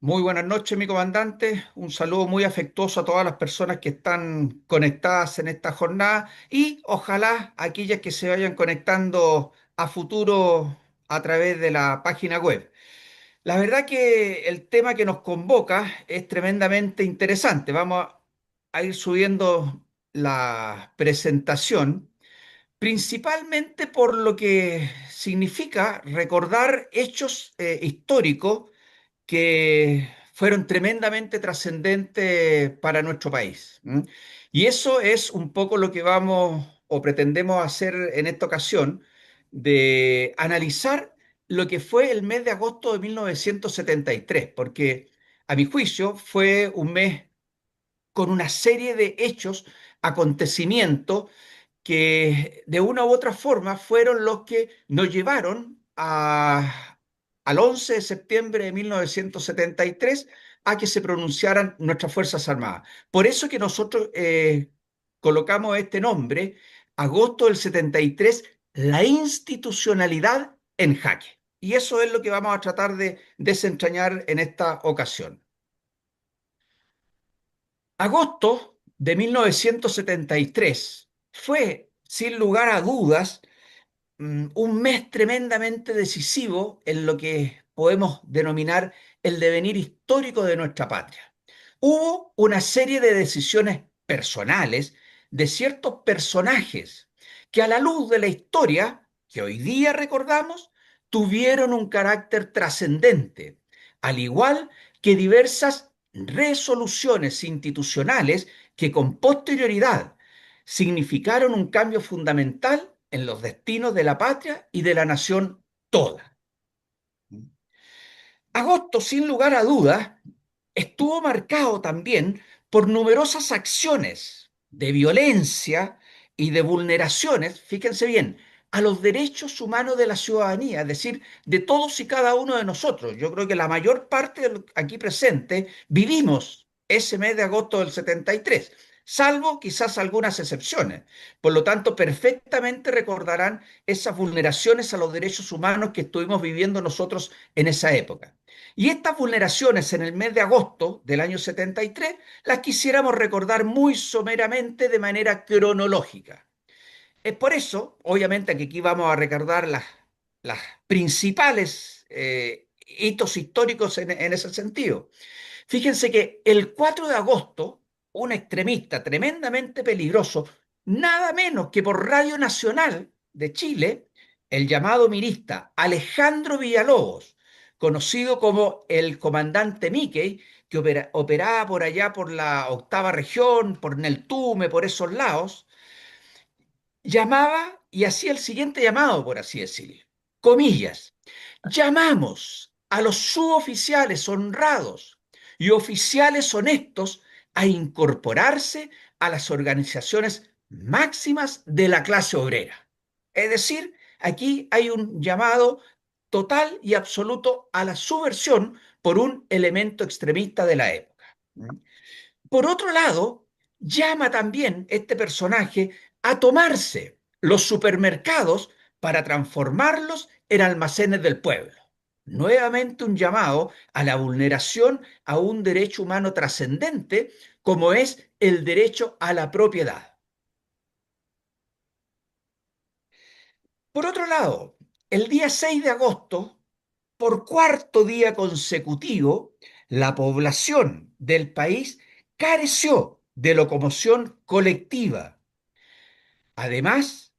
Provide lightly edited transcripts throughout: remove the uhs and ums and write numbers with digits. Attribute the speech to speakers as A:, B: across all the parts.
A: Muy buenas noches, mi comandante. Un saludo muy afectuoso a todas las personas que están conectadas en esta jornada y ojalá aquellas que se vayan conectando a futuro a través de la página web. La verdad que el tema que nos convoca es tremendamente interesante. Vamos a ir subiendo la presentación, principalmente por lo que significa recordar hechos históricos que fueron tremendamente trascendentes para nuestro país. ¿M? Y eso es un poco lo que vamos o pretendemos hacer en esta ocasión, de analizar lo que fue el mes de agosto de 1973, porque a mi juicio fue un mes con una serie de hechos, acontecimientos que de una u otra forma fueron los que nos llevaron al 11 de septiembre de 1973 a que se pronunciaran nuestras Fuerzas Armadas. Por eso que nosotros colocamos este nombre, agosto del 73, la institucionalidad en jaque. Y eso es lo que vamos a tratar de desentrañar en esta ocasión. Agosto de 1973 fue, sin lugar a dudas, un mes tremendamente decisivo en lo que podemos denominar el devenir histórico de nuestra patria. Hubo una serie de decisiones personales de ciertos personajes que a la luz de la historia que hoy día recordamos, tuvieron un carácter trascendente, al igual que diversas resoluciones institucionales que con posterioridad significaron un cambio fundamental en los destinos de la patria y de la nación toda. Agosto, sin lugar a dudas, estuvo marcado también por numerosas acciones de violencia y de vulneraciones, fíjense bien, a los derechos humanos de la ciudadanía, es decir, de todos y cada uno de nosotros. Yo creo que la mayor parte de aquí presente vivimos ese mes de agosto del 73, salvo quizás algunas excepciones. Por lo tanto, perfectamente recordarán esas vulneraciones a los derechos humanos que estuvimos viviendo nosotros en esa época. Y estas vulneraciones en el mes de agosto del año 73 las quisiéramos recordar muy someramente de manera cronológica. Es por eso, obviamente, que aquí vamos a recordar las principales hitos históricos en ese sentido. Fíjense que el 4 de agosto, un extremista tremendamente peligroso, nada menos que por Radio Nacional de Chile, el llamado mirista Alejandro Villalobos, conocido como el comandante Mickey, que operaba por allá por la octava región, por Neltume, por esos lados, llamaba y hacía el siguiente llamado, por así decirlo. Comillas, llamamos a los suboficiales honrados y oficiales honestos a incorporarse a las organizaciones máximas de la clase obrera. Es decir, aquí hay un llamado total y absoluto a la subversión por un elemento extremista de la época. Por otro lado, llama también este personaje a tomarse los supermercados para transformarlos en almacenes del pueblo. Nuevamente un llamado a la vulneración a un derecho humano trascendente como es el derecho a la propiedad. Por otro lado, el día 6 de agosto, por cuarto día consecutivo, la población del país careció de locomoción colectiva. Además,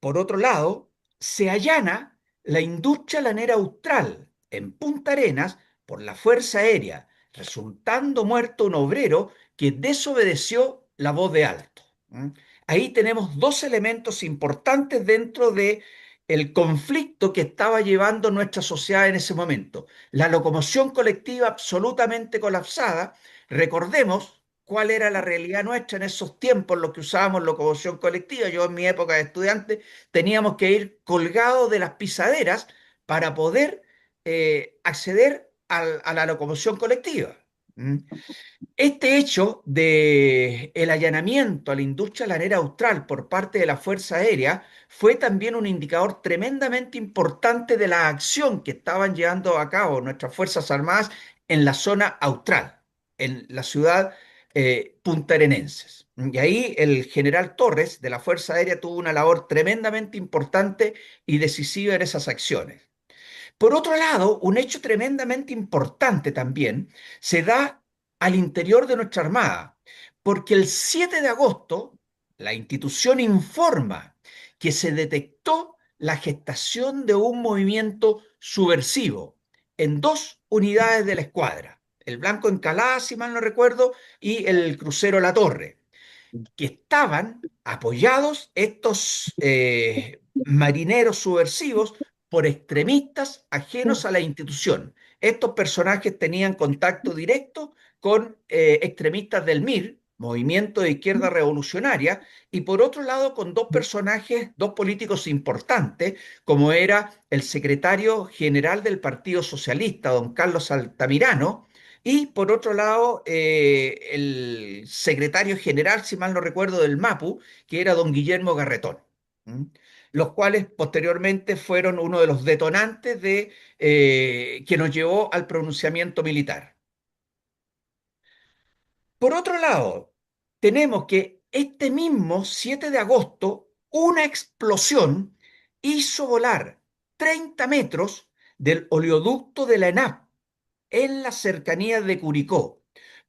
A: por otro lado, se allana la industria lanera austral en Punta Arenas por la Fuerza Aérea, resultando muerto un obrero que desobedeció la voz de alto. ¿Mm? Ahí tenemos dos elementos importantes dentro de el conflicto que estaba llevando nuestra sociedad en ese momento. La locomoción colectiva absolutamente colapsada. Recordemos cuál era la realidad nuestra en esos tiempos, los que usábamos locomoción colectiva. Yo en mi época de estudiante teníamos que ir colgados de las pisaderas para poder acceder a la locomoción colectiva. ¿Mm? Este hecho de el allanamiento a la industria lanera austral por parte de la Fuerza Aérea fue también un indicador tremendamente importante de la acción que estaban llevando a cabo nuestras Fuerzas Armadas en la zona austral, en la ciudad puntarenenses. Y ahí el general Torres de la Fuerza Aérea tuvo una labor tremendamente importante y decisiva en esas acciones. Por otro lado, un hecho tremendamente importante también se da al interior de nuestra Armada, porque el 7 de agosto la institución informa que se detectó la gestación de un movimiento subversivo en dos unidades de la escuadra, el Blanco Encalada, si mal no recuerdo, y el crucero La Torre, que estaban apoyados estos marineros subversivos por extremistas ajenos a la institución. Estos personajes tenían contacto directo con extremistas del MIR, Movimiento de Izquierda Revolucionaria, y por otro lado con dos personajes, dos políticos importantes, como era el secretario general del Partido Socialista, don Carlos Altamirano, y por otro lado, el secretario general, si mal no recuerdo, del MAPU, que era don Guillermo Garretón, ¿m? Los cuales posteriormente fueron uno de los detonantes que nos llevó al pronunciamiento militar. Por otro lado, tenemos que este mismo 7 de agosto, una explosión hizo volar 30 metros del oleoducto de la ENAP en las cercanías de Curicó,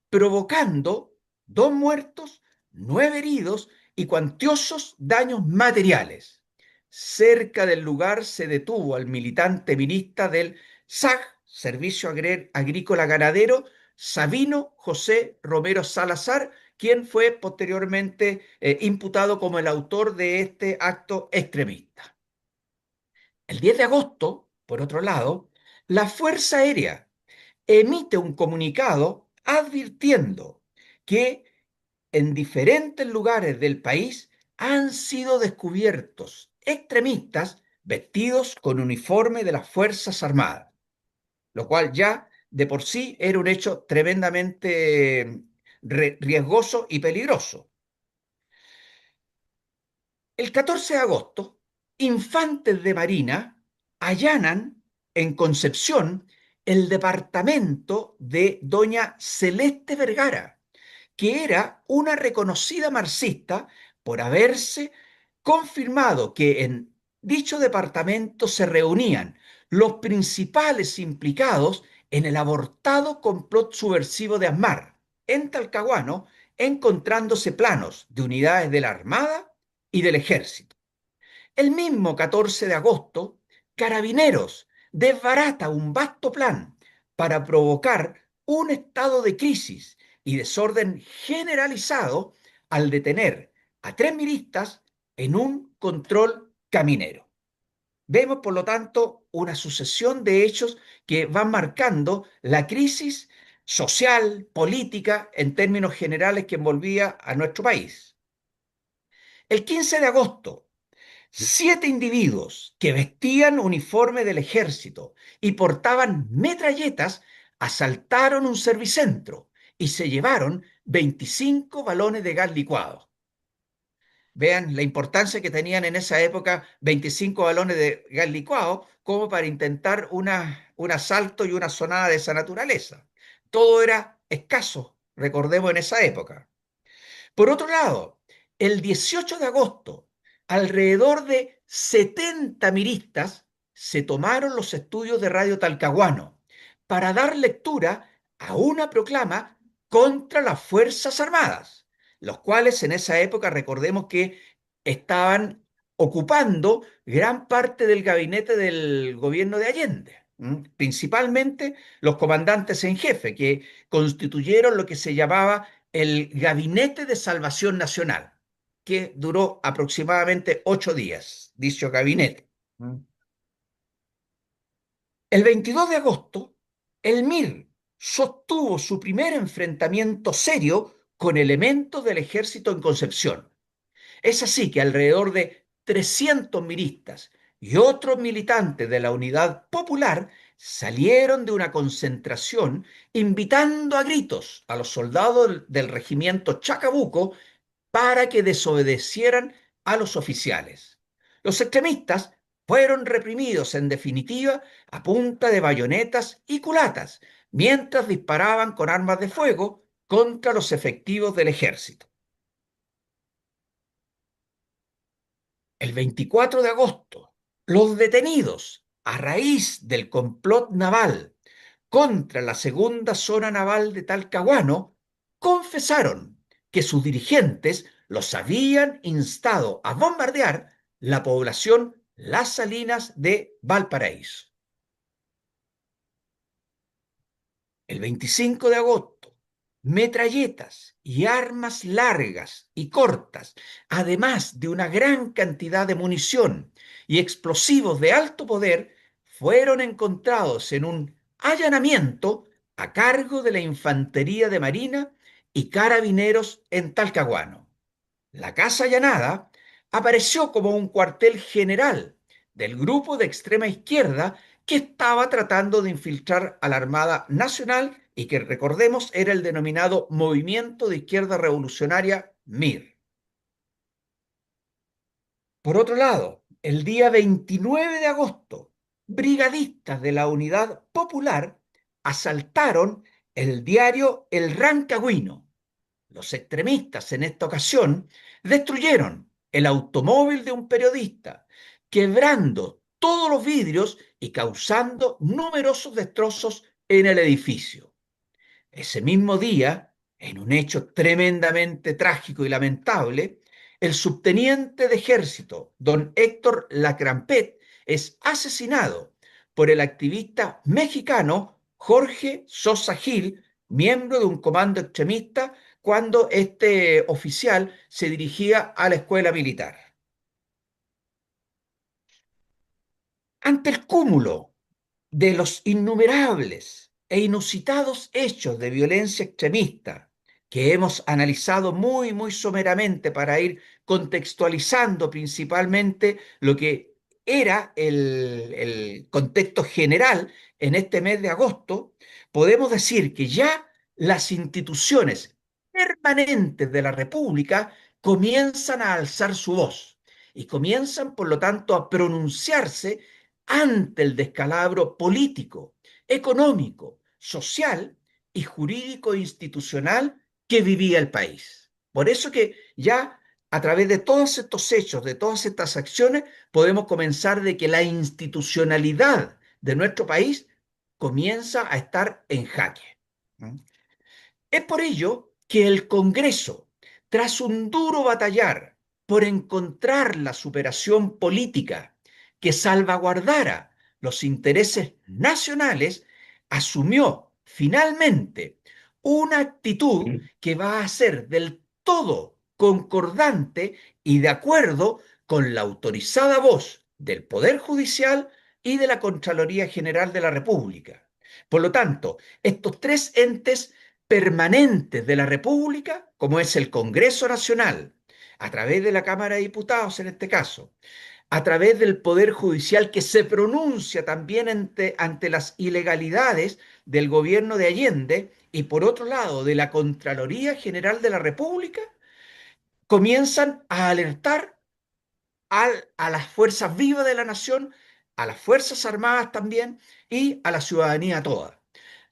A: provocando 2 muertos, 9 heridos y cuantiosos daños materiales. Cerca del lugar se detuvo al militante minista del SAG, Servicio Agrícola Ganadero, Sabino José Romero Salazar, quien fue posteriormente imputado como el autor de este acto extremista. El 10 de agosto, por otro lado, la Fuerza Aérea emite un comunicado advirtiendo que en diferentes lugares del país han sido descubiertos extremistas vestidos con uniforme de las Fuerzas Armadas, lo cual ya de por sí era un hecho tremendamente riesgoso y peligroso. El 14 de agosto, infantes de Marina allanan en Concepción el departamento de doña Celeste Vergara, que era una reconocida marxista por haberse confirmado que en dicho departamento se reunían los principales implicados en el abortado complot subversivo de Asmar, en Talcahuano, encontrándose planos de unidades de la Armada y del Ejército. El mismo 14 de agosto, Carabineros desbarata un vasto plan para provocar un estado de crisis y desorden generalizado al detener a 3 milistas en un control caminero. Vemos, por lo tanto, una sucesión de hechos que van marcando la crisis social, política, en términos generales, que envolvía a nuestro país. El 15 de agosto, 7 individuos que vestían uniforme del ejército y portaban metralletas asaltaron un servicentro y se llevaron 25 balones de gas licuado. Vean la importancia que tenían en esa época 25 balones de gas licuado como para intentar un asalto y una sonada de esa naturaleza. Todo era escaso, recordemos en esa época. Por otro lado, el 18 de agosto, alrededor de 70 miristas se tomaron los estudios de Radio Talcahuano para dar lectura a una proclama contra las Fuerzas Armadas, los cuales en esa época recordemos que estaban ocupando gran parte del gabinete del gobierno de Allende, principalmente los comandantes en jefe, que constituyeron lo que se llamaba el Gabinete de Salvación Nacional, que duró aproximadamente 8 días, dicho gabinete. El 22 de agosto, el MIR sostuvo su primer enfrentamiento serio con elementos del ejército en Concepción. Es así que alrededor de 300 miristas y otros militantes de la Unidad Popular salieron de una concentración invitando a gritos a los soldados del regimiento Chacabuco para que desobedecieran a los oficiales. Los extremistas fueron reprimidos en definitiva a punta de bayonetas y culatas, mientras disparaban con armas de fuego contra los efectivos del ejército. El 24 de agosto, los detenidos a raíz del complot naval contra la segunda zona naval de Talcahuano confesaron que sus dirigentes los habían instado a bombardear la población Las Salinas de Valparaíso. El 25 de agosto, metralletas y armas largas y cortas, además de una gran cantidad de munición y explosivos de alto poder, fueron encontrados en un allanamiento a cargo de la Infantería de Marina y Carabineros en Talcahuano. La Casa Allanada apareció como un cuartel general del grupo de extrema izquierda que estaba tratando de infiltrar a la Armada Nacional y que, recordemos, era el denominado Movimiento de Izquierda Revolucionaria MIR. Por otro lado, el día 29 de agosto, brigadistas de la Unidad Popular asaltaron el diario El Rancagüino. Los extremistas en esta ocasión destruyeron el automóvil de un periodista, quebrando todos los vidrios y causando numerosos destrozos en el edificio. Ese mismo día, en un hecho tremendamente trágico y lamentable, el subteniente de ejército, don Héctor Lacrampet, es asesinado por el activista mexicano Jorge Sosa Gil, miembro de un comando extremista, cuando este oficial se dirigía a la escuela militar. Ante el cúmulo de los innumerables e inusitados hechos de violencia extremista que hemos analizado muy someramente para ir contextualizando principalmente lo que era el contexto general en este mes de agosto, podemos decir que ya las instituciones permanentes de la República comienzan a alzar su voz y comienzan, por lo tanto, a pronunciarse ante el descalabro político, económico, social y jurídico institucional que vivía el país. Por eso que ya a través de todos estos hechos, de todas estas acciones, podemos comenzar de que la institucionalidad de nuestro país comienza a estar en jaque. Es por ello que el Congreso, tras un duro batallar por encontrar la superación política que salvaguardara los intereses nacionales, asumió finalmente una actitud que va a ser del todo concordante y de acuerdo con la autorizada voz del Poder Judicial y de la Contraloría General de la República. Por lo tanto, estos tres entes permanentes de la República, como es el Congreso Nacional, a través de la Cámara de Diputados en este caso, a través del Poder Judicial que se pronuncia también ante las ilegalidades del gobierno de Allende y por otro lado de la Contraloría General de la República, comienzan a alertar a las fuerzas vivas de la nación, a las Fuerzas Armadas también y a la ciudadanía toda.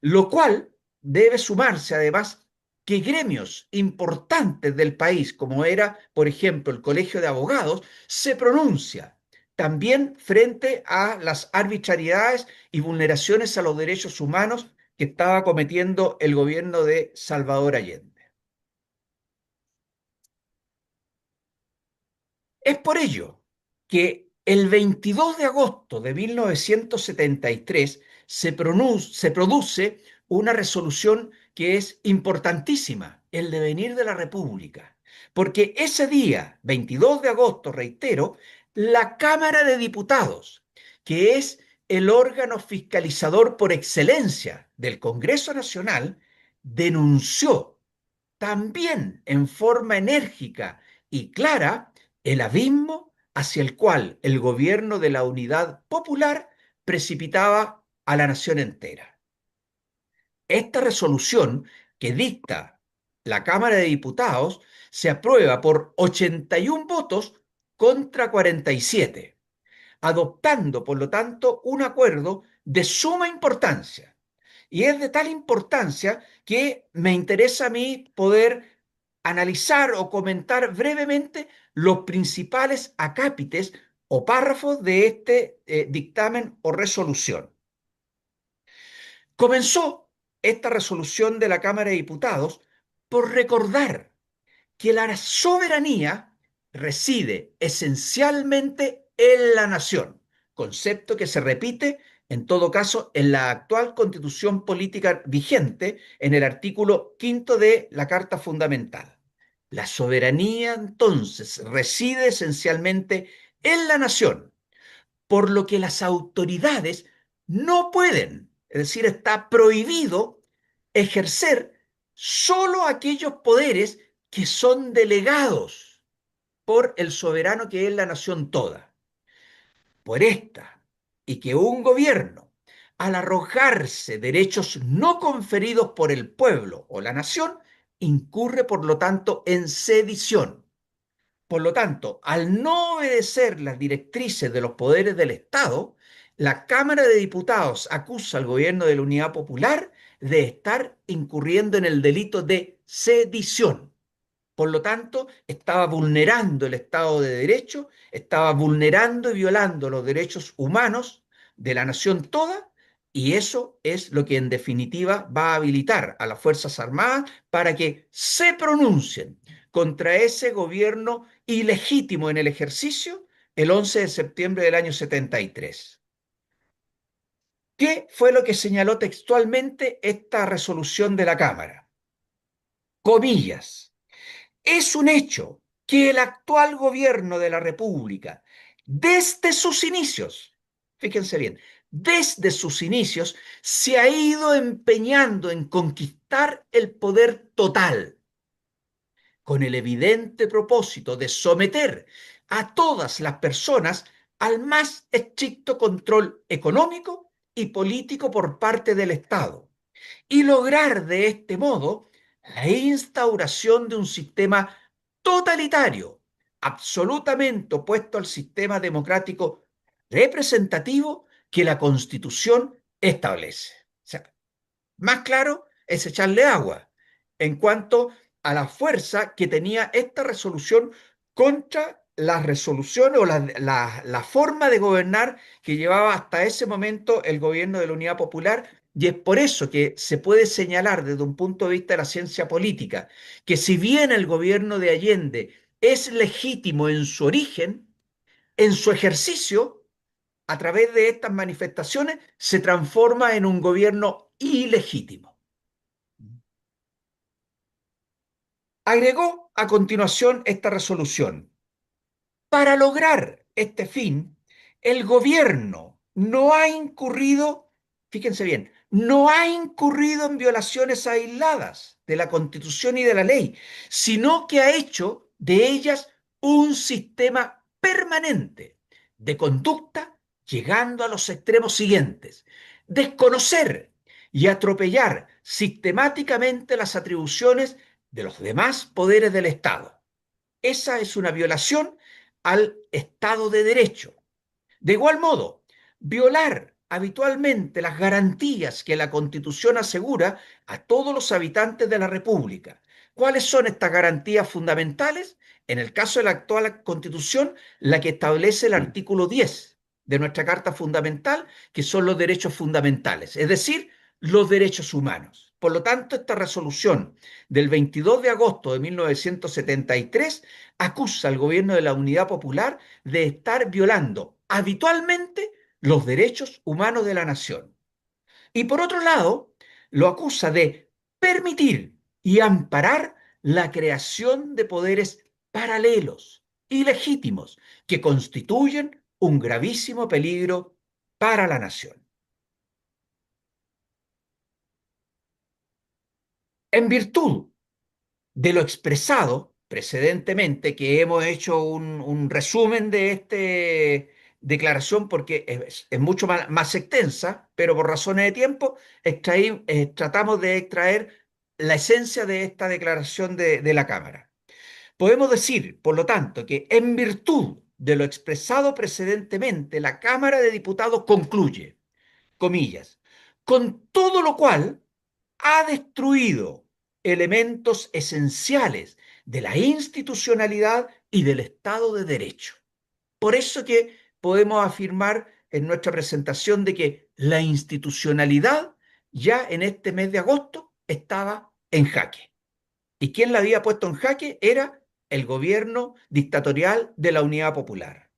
A: Lo cual debe sumarse además que gremios importantes del país, como era, por ejemplo, el Colegio de Abogados, se pronuncia también frente a las arbitrariedades y vulneraciones a los derechos humanos que estaba cometiendo el gobierno de Salvador Allende. Es por ello que el 22 de agosto de 1973 se produce una resolución que es importantísima, el devenir de la República, porque ese día, 22 de agosto, reitero, la Cámara de Diputados, que es el órgano fiscalizador por excelencia del Congreso Nacional, denunció también en forma enérgica y clara el abismo hacia el cual el gobierno de la Unidad Popular precipitaba a la nación entera. Esta resolución que dicta la Cámara de Diputados se aprueba por 81 votos contra 47, adoptando, por lo tanto, un acuerdo de suma importancia Y es de tal importancia que me interesa a mí poder analizar o comentar brevemente los principales acápites o párrafos de este dictamen o resolución. Comenzó esta resolución de la Cámara de Diputados por recordar que la soberanía reside esencialmente en la nación, concepto que se repite en todo caso en la actual constitución política vigente en el artículo quinto de la Carta Fundamental. La soberanía entonces reside esencialmente en la nación, por lo que las autoridades no pueden, es decir, está prohibido ejercer solo aquellos poderes que son delegados por el soberano que es la nación toda. Por esta, y que un gobierno, al arrojarse derechos no conferidos por el pueblo o la nación, incurre por lo tanto en sedición. Por lo tanto, al no obedecer las directrices de los poderes del Estado, la Cámara de Diputados acusa al gobierno de la Unidad Popular de estar incurriendo en el delito de sedición. Por lo tanto, estaba vulnerando el Estado de Derecho, estaba vulnerando y violando los derechos humanos de la nación toda, y eso es lo que en definitiva va a habilitar a las Fuerzas Armadas para que se pronuncien contra ese gobierno ilegítimo en el ejercicio el 11 de septiembre del año 73. ¿Qué fue lo que señaló textualmente esta resolución de la Cámara? Comillas. Es un hecho que el actual gobierno de la República, desde sus inicios, fíjense bien, desde sus inicios, se ha ido empeñando en conquistar el poder total, con el evidente propósito de someter a todas las personas al más estricto control económico y político por parte del Estado y lograr de este modo la instauración de un sistema totalitario, absolutamente opuesto al sistema democrático representativo que la Constitución establece. O sea, más claro es echarle agua en cuanto a la fuerza que tenía esta resolución contra las resoluciones o la forma de gobernar que llevaba hasta ese momento el gobierno de la Unidad Popular. Y es por eso que se puede señalar desde un punto de vista de la ciencia política que si bien el gobierno de Allende es legítimo en su origen, en su ejercicio, a través de estas manifestaciones, se transforma en un gobierno ilegítimo. Agregó a continuación esta resolución. Para lograr este fin, el gobierno no ha incurrido, fíjense bien, no ha incurrido en violaciones aisladas de la Constitución y de la ley, sino que ha hecho de ellas un sistema permanente de conducta, llegando a los extremos siguientes: desconocer y atropellar sistemáticamente las atribuciones de los demás poderes del Estado. Esa es una violación al Estado de Derecho. De igual modo, violar habitualmente las garantías que la Constitución asegura a todos los habitantes de la República. ¿Cuáles son estas garantías fundamentales? En el caso de la actual Constitución, la que establece el artículo 10 de nuestra Carta Fundamental, que son los derechos fundamentales, es decir, los derechos humanos. Por lo tanto, esta resolución del 22 de agosto de 1973 acusa al gobierno de la Unidad Popular de estar violando habitualmente los derechos humanos de la nación. Y por otro lado, lo acusa de permitir y amparar la creación de poderes paralelos y legítimos que constituyen un gravísimo peligro para la nación. En virtud de lo expresado precedentemente, que hemos hecho un resumen de esta declaración porque es mucho más extensa, pero por razones de tiempo tratamos de extraer la esencia de esta declaración de la Cámara. Podemos decir, por lo tanto, que en virtud de lo expresado precedentemente, la Cámara de Diputados concluye, comillas, con todo lo cual ha destruido elementos esenciales de la institucionalidad y del Estado de Derecho. Por eso que podemos afirmar en nuestra presentación de que la institucionalidad ya en este mes de agosto estaba en jaque. ¿Y quién la había puesto en jaque? Era el gobierno dictatorial de la Unidad Popular.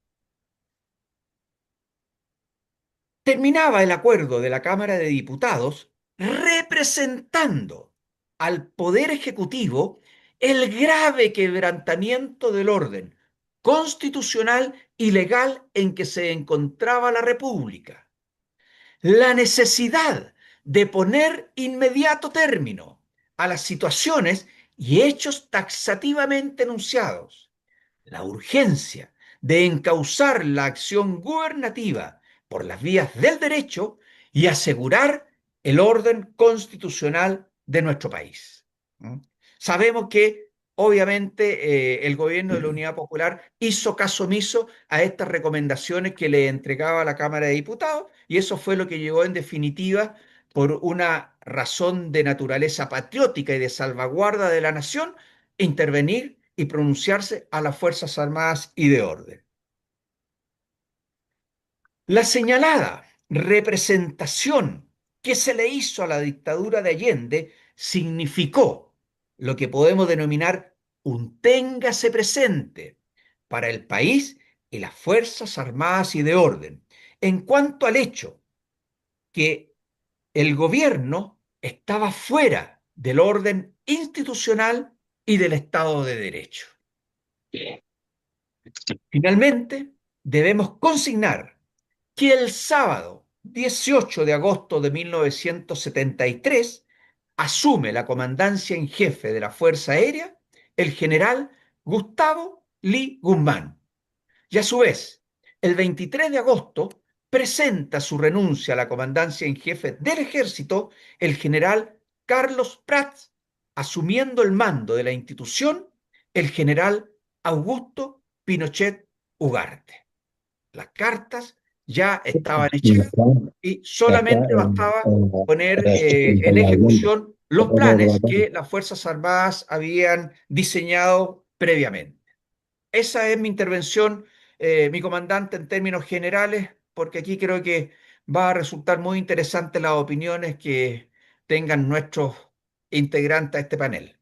A: Terminaba el acuerdo de la Cámara de Diputados representando al Poder Ejecutivo el grave quebrantamiento del orden constitucional y legal en que se encontraba la República, la necesidad de poner inmediato término a las situaciones y hechos taxativamente enunciados, la urgencia de encauzar la acción gubernativa por las vías del derecho y asegurar el orden constitucional de nuestro país. ¿Mm? Sabemos que obviamente el gobierno de la Unidad Popular hizo caso omiso a estas recomendaciones que le entregaba la Cámara de Diputados y eso fue lo que llegó en definitiva por una razón de naturaleza patriótica y de salvaguarda de la nación intervenir y pronunciarse a las Fuerzas Armadas y de orden. La señalada representación que se le hizo a la dictadura de Allende significó lo que podemos denominar un téngase presente para el país y las Fuerzas Armadas y de orden, en cuanto al hecho que el gobierno estaba fuera del orden institucional y del Estado de Derecho. Finalmente, debemos consignar que el sábado 18 de agosto de 1973 asume la comandancia en jefe de la Fuerza Aérea el general Gustavo Lee Guzmán. Y a su vez, el 23 de agosto presenta su renuncia a la comandancia en jefe del ejército el general Carlos Prats, asumiendo el mando de la institución el general Augusto Pinochet Ugarte. Las cartas ya estaban hechas y solamente bastaba poner en ejecución los planes que las Fuerzas Armadas habían diseñado previamente. Esa es mi intervención, mi comandante, en términos generales, porque aquí creo que va a resultar muy interesante las opiniones que tengan nuestros integrantes a este panel.